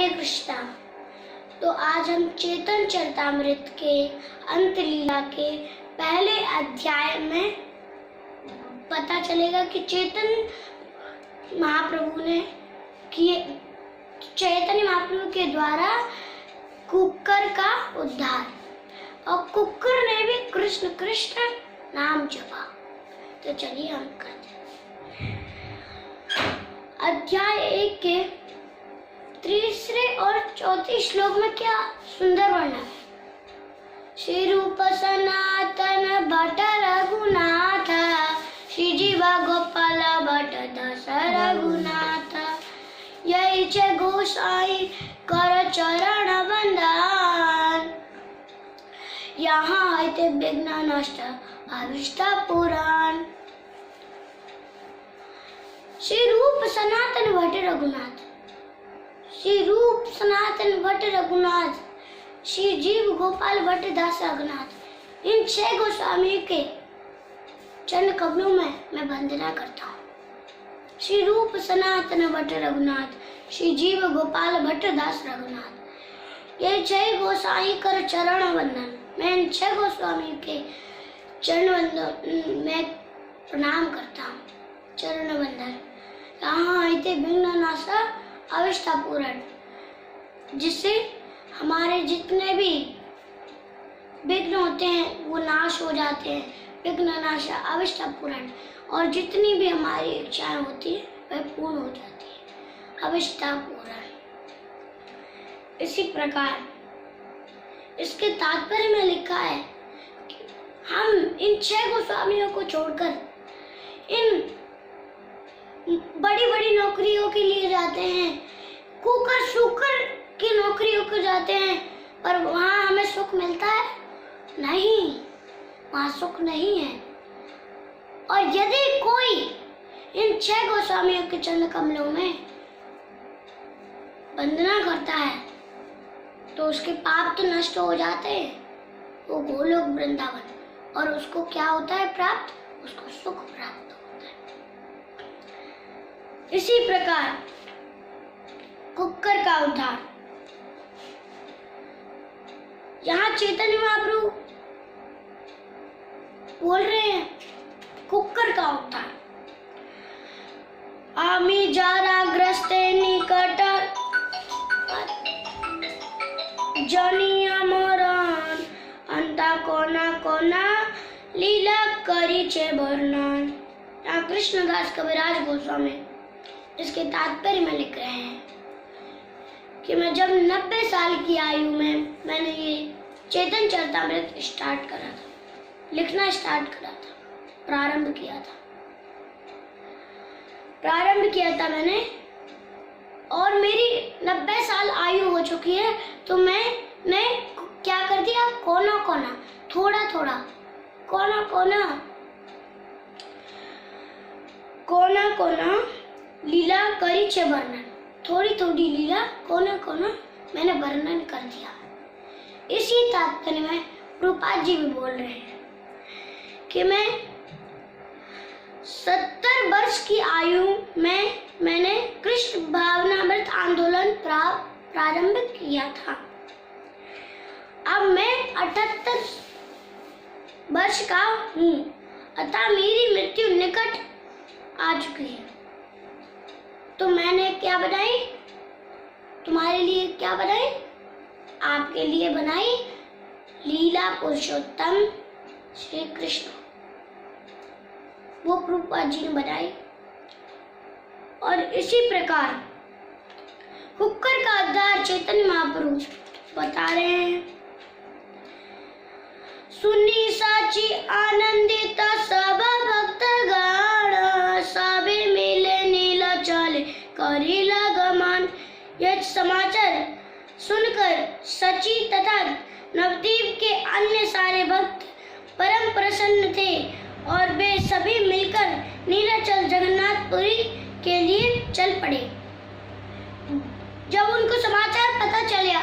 हरे कृष्णा। तो आज हम चेतन चरितामृत के अंत लीला के पहले अध्याय में पता चलेगा कि चैतन्य महाप्रभु के द्वारा कुक्कर का उद्धार, और कुक्कर ने भी कृष्ण कृष्ण नाम जपा। तो चलिए हम करते हैं। अध्याय 1 के तीसरे और चौथे श्लोक में क्या सुंदर वर्णन है। श्री रूप सनातन भट्ट रघुनाथ, श्री जीवा गोपाल भट्ट दस रघुनाथ, यही छे गोसाई कर चरण बंदन, यहाँ आते विघ्न नष्ट अविष्ट पुराण। श्री रूप सनातन भट्ट रघुनाथ, श्री रूप सनातन भट्ट रघुनाथ, श्री जीव गोपाल भट्ट दास रघुनाथ, इन 6 गोस्वामी के चरण कमलों में मैं वंदना करता हूँ। श्री रूप सनातन भट्ट रघुनाथ, श्री जीव गोपाल भट्ट दास रघुनाथ, ये 6 गोसाई कर चरण वंदन। मैं इन 6 गोस्वामी के चरण वंदन में प्रणाम करता हूँ। चरण वंदन। यहाँ आते विघ्न नाश अविष्टा पूरण, जिससे हमारे जितने भी विघ्न होते हैं वो नाश हो जाते हैं। विघ्न नाश अविष्टा पूरण, और जितनी भी हमारी इच्छाएं होती है वह पूर्ण हो जाती है। अविष्टा पूरण। इसी प्रकार इसके तात्पर्य में लिखा है कि हम इन 6 गोस्वामियों को छोड़कर इन बड़ी बड़ी नौकरियों के लिए जाते हैं, कुकर शुकर की नौकरियों को जाते हैं, पर वहां हमें सुख मिलता है? नहीं, वहां सुख नहीं है। और यदि कोई इन 6 गोस्वामियों के चरण कमलों में वंदना करता है तो उसके पाप तो नष्ट हो जाते हैं, वो गोलोक वृंदावन, और उसको क्या होता है प्राप्त? उसको सुख प्राप्त होता है। इसी प्रकार कुक्कर का उद्धार। यहाँ चैतन्य महाप्रभु बोल रहे हैं कुक्कर का उद्धार। आमी जाराग्रस्ते निकट जनिया मरण, अंता कोना कोना लीला करी छे वर्णन। यहाँ कृष्णदास कविराज गोस्वामी इसके तात्पर्य में लिख रहे हैं कि मैं जब 90 साल की आयु में मैंने ये चेतन चरितामृत स्टार्ट करा था, लिखना स्टार्ट करा था, प्रारंभ किया था मैंने, और मेरी 90 साल आयु हो चुकी है। तो मैं क्या कर दिया? कोना कोना, थोड़ा थोड़ा, कोना कोना लीला करी छे वर्णन, थोड़ी थोड़ी लीला कोना कोना मैंने वर्णन कर दिया। इसी तात्पर्य में प्रभुपाद जी भी बोल रहे हैं कि मैं 70 वर्ष की आयु में मैंने कृष्ण भावनामृत आंदोलन प्रारंभ किया था। अब मैं 78 वर्ष का हूँ, अतः मेरी मृत्यु निकट आ चुकी है। तो मैंने क्या बनाई? तुम्हारे लिए क्या बनाई? आपके लिए बनाई लीला पुरुषोत्तम श्री कृष्ण, वो प्रभुपाद जी ने बनाई। और इसी प्रकार कुक्कर का उद्धार चैतन्य महाप्रभु बता रहे हैं। सुनी साची आनंदित सब भक्त गण, सबे मिले नीला चले करी लगमन। यह समाचार सुनकर सची तथा नवदीप के अन्य सारे भक्त परम प्रसन्न थे, और वे सभी मिलकर नीलाचल जगन्नाथपुरी के लिए चल पड़े। जब उनको समाचार पता चला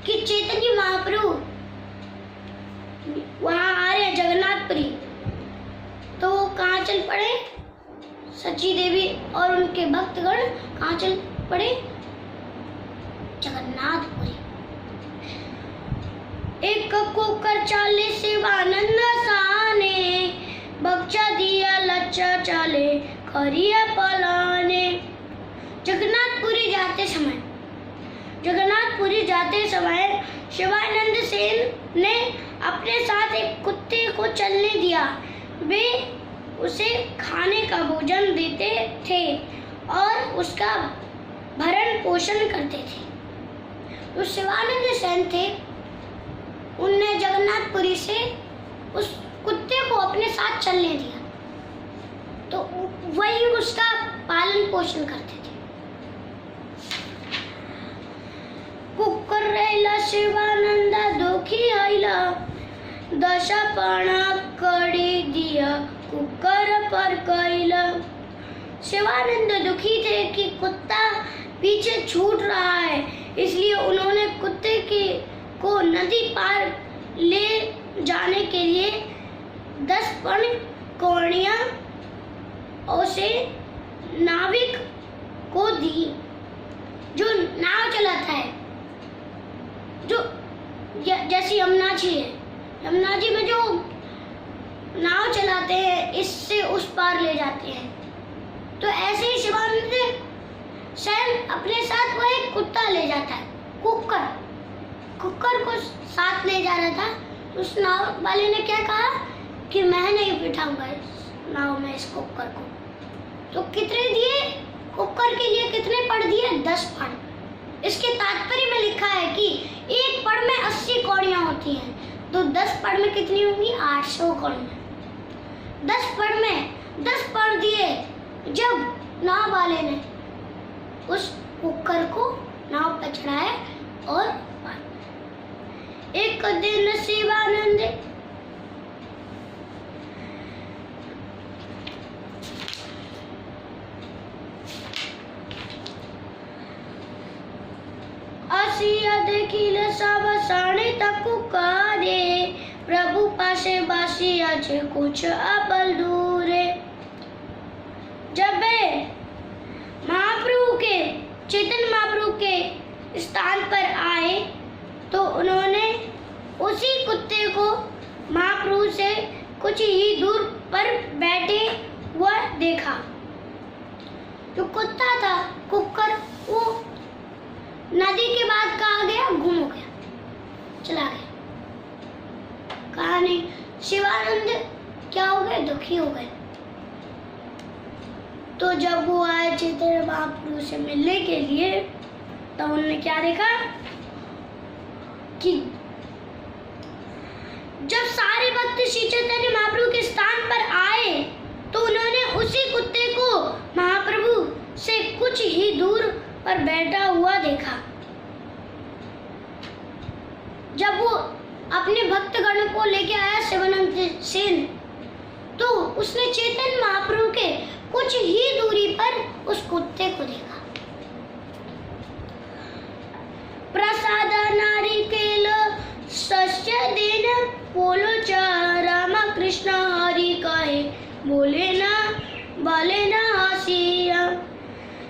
कि चैतन्य महाप्रभु वहां आ रहे हैं जगन्नाथपुरी, तो वो कहाँ चल पड़े? सची देवी और उनके भक्तगण कहाँ चल पड़े? जगन्नाथपुरी। एक कुकर चाले शिवानंद साने, बच्चा दिया लच्चा चाले खरिया पलाने। जगन्नाथपुरी जाते समय शिवानंद सेन ने अपने साथ एक कुत्ते को चलने दिया। वे उसे खाने का भोजन देते थे और उसका भरण पोषण करते थे। तो शिवानंद सेन थे, उनने जगन्नाथपुरी से उस कुत्ते को अपने साथ चलने दिया, तो वही उसका पालन पोषण करते थे। कुकर रहिला शिवानंदा दुखी आइला, दशा पाना कड़ी दिया कुकर पर कैला। शिवानंद दुखी थे कि कुत्ता पीछे छूट रहा है, इसलिए उन्होंने कुत्ते को नदी पार ले जाने के लिए 10 पण कौड़ियां उसे नाविक को दी। जो नाव चलाता है, जो जैसी यमुना जी है, यमुना जी में जो नाव चलाते हैं, इससे उस पार ले जाते हैं, तो ऐसे ही शिवानंद सेन अपने साथ वो एक कुत्ता ले जाता है, कुकर को साथ ले जा रहा था। उस नाव वाले ने क्या कहा कि मैं नहीं बिठाऊंगा इस नाव में इस कुकर को। तो कितने दिए कुकर के लिए, कितने पढ़ दिए? 10 पढ़। इसके तात्पर्य में लिखा है कि एक पढ़ में 80 कौड़ियां होती हैं, तो 10 पढ़ में कितनी होंगी? 800 कौड़ियां। 10 पढ़ में 10 पढ़ दिए जब नाव वाले ने उस कुकर को नाव पर चढ़ाया और एक दिन शिवानंद आसिया देखिल सब साणे तकु कारे, प्रभु पासे बासिया छे कुछ अबल दूरे। जब महाप्रभु के चैतन्य महाप्रभु के स्थान पर आए तो उन्होंने उसी कुत्ते को महाप्रभु से कुछ ही दूर पर बैठे हुआ देखा। जो कुत्ता था कुकर, वो नदी के बाद कहाँ गया? गुम हो गया, चला गया। कहा नहीं, शिवानंद क्या हो गए? दुखी हो गए। तो जब वो आए चैतन्य महाप्रभु से मिलने के लिए, तो उन्होंने क्या देखा कि जब सारे भक्त श्री चैतन्य महाप्रभु के स्थान पर आए तो उन्होंने उसी कुत्ते को महाप्रभु से कुछ ही दूर पर बैठा हुआ देखा। जब वो अपने भक्तगण को लेके आया शिवानंद सेन, तो उसने चैतन्य महाप्रभु के कुछ ही दूरी पर उस कुत्ते को देखा। प्रसाद नारिकेल सस्य देन बोलो चा, राम कृष्ण हरि कहे बोले ना हसिया।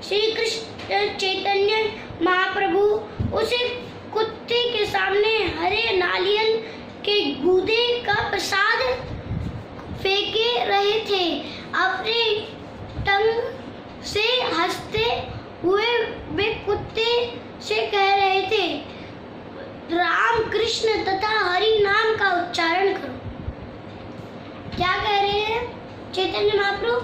श्री कृष्ण चैतन्य महाप्रभु उसे कुत्ते के सामने हरे नारियल के गूदे का प्रसाद फेंके रहे थे। अपने टंग से हंसते हुए वे कुत्ते से कह रहे थे, राम कृष्ण तथा हरि नाम का उच्चारण करो। क्या कह रहे हैं चैतन्य महाप्रभु?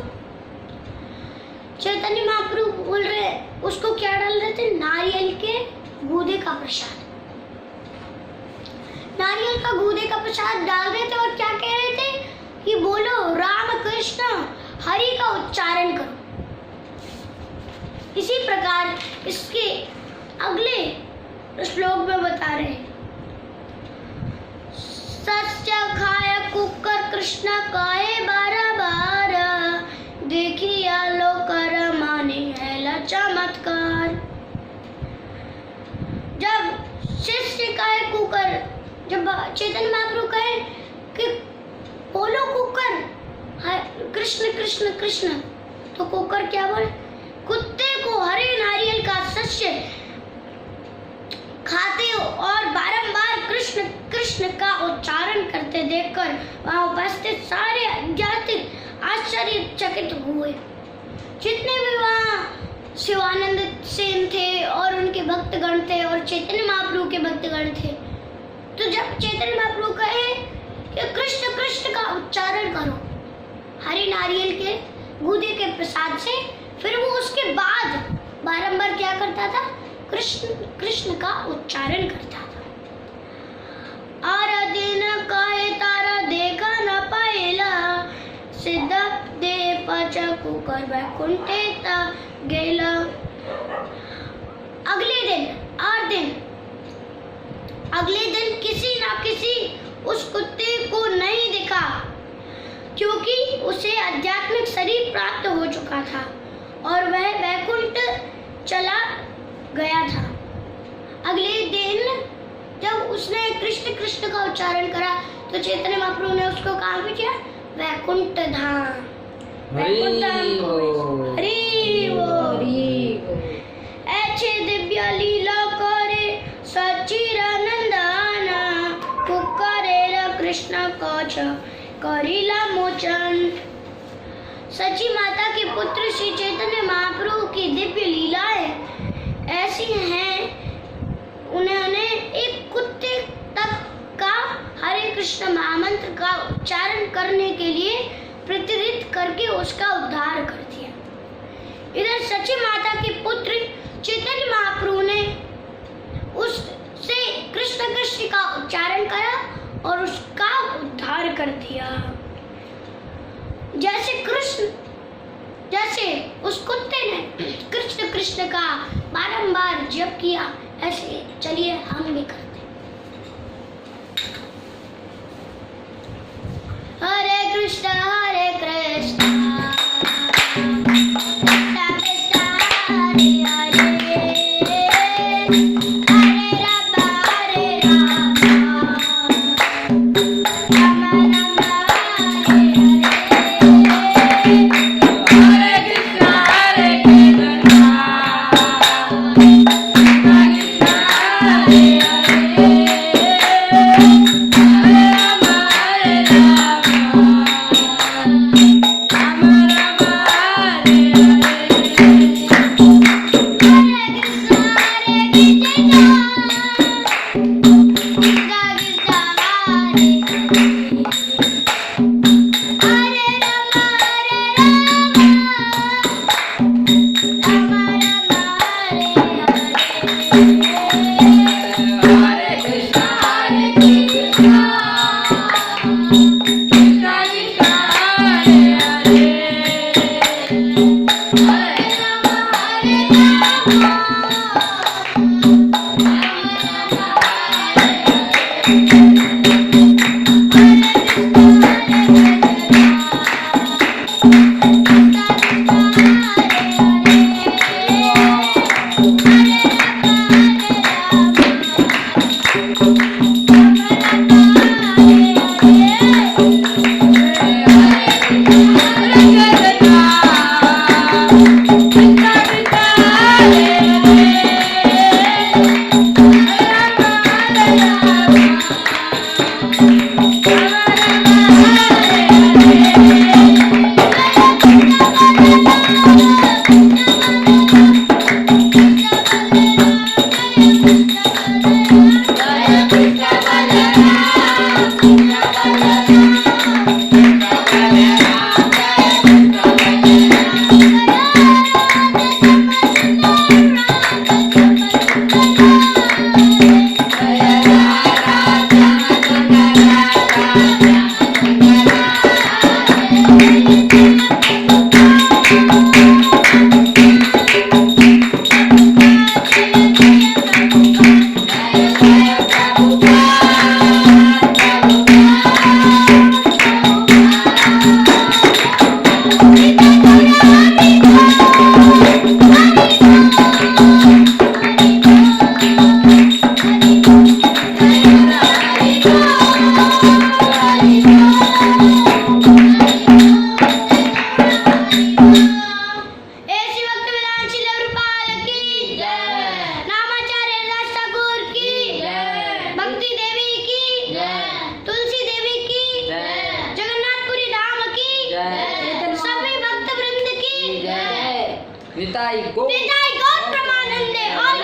चैतन्य महाप्रभु बोल रहे, उसको क्या डाल रहे थे? नारियल के गूदे का प्रसाद। नारियल का गूदे का प्रसाद डाल रहे थे और क्या कह रहे थे कि बोलो राम कृष्ण हरि का उच्चारण करो। इसी प्रकार इसके अगले श्लोक में बता रहे हैं, सत्य खाय कुकर कृष्ण काहे बारा बारा, देखिया लो कर माने है चमत्कार। जब शिष्य कहे कुकर, जब चैतन्य महाप्रभु कहे कि बोलो कुकर कृष्ण कृष्ण कृष्ण, तो कुकर क्या बोले? कुत्ते को हरे नारियल का शस्य का उच्चारण करते देखकर वहां उपस्थित सारे अज्ञात आश्चर्यचकित हुए। जितने भी वहाँ शिवानंद सेन थे और उनके भक्तगण थे और चैतन्य महाप्रभु के भक्तगण थे, तो जब चैतन्य महाप्रभु कहे कि कृष्ण कृष्ण का उच्चारण करो हरे नारियल के गूदे के प्रसाद से, फिर वो उसके बाद बारंबार क्या करता था? कृष्ण कृष्ण का उच्चारण करता था। आराधन काय तारा देखा न पाएला, सिद्धप दे पचकु कर वैकुंठे ता गेला। अगले दिन किसी ना किसी उस कुत्ते को नहीं दिखा, क्योंकि उसे आध्यात्मिक शरीर प्राप्त हो चुका था और वह वैकुंठ चला गया था। अगले दिन जब उसने कृष्ण कृष्ण का उच्चारण करा तो चैतन्य महाप्रभु ने उसको कहाँ भेजा? वैकुंठ धाम। वैकुंठ धाम को हरि बोल। ऐसे दिव्य लीला करे सच्चिदानंदाना, पुकारेला कृष्ण कछ करिला मोचन। सच्ची माता के पुत्र श्री चैतन्य महाप्रभु की दिव्य लीलाएं ऐसी हैं, उन्होंने एक कुत्ते तक का हरे कृष्ण महामंत्र का उच्चारण करने के लिए प्रेरित करके उसका उद्धार कर दिया। इधर सच्ची माता के पुत्र चैतन्य महाप्रभु ने उससे कृष्ण कृष्ण का उच्चारण करा और उसका उद्धार कर दिया। जैसे उस कुत्ते ने कृष्ण कृष्ण का बारंबार जप किया, ऐसे चलिए हम भी करते। हरे कृष्णा हरे कृष्णा Jai निताई गौर निताई गौर प्रेमानंदे। ऑल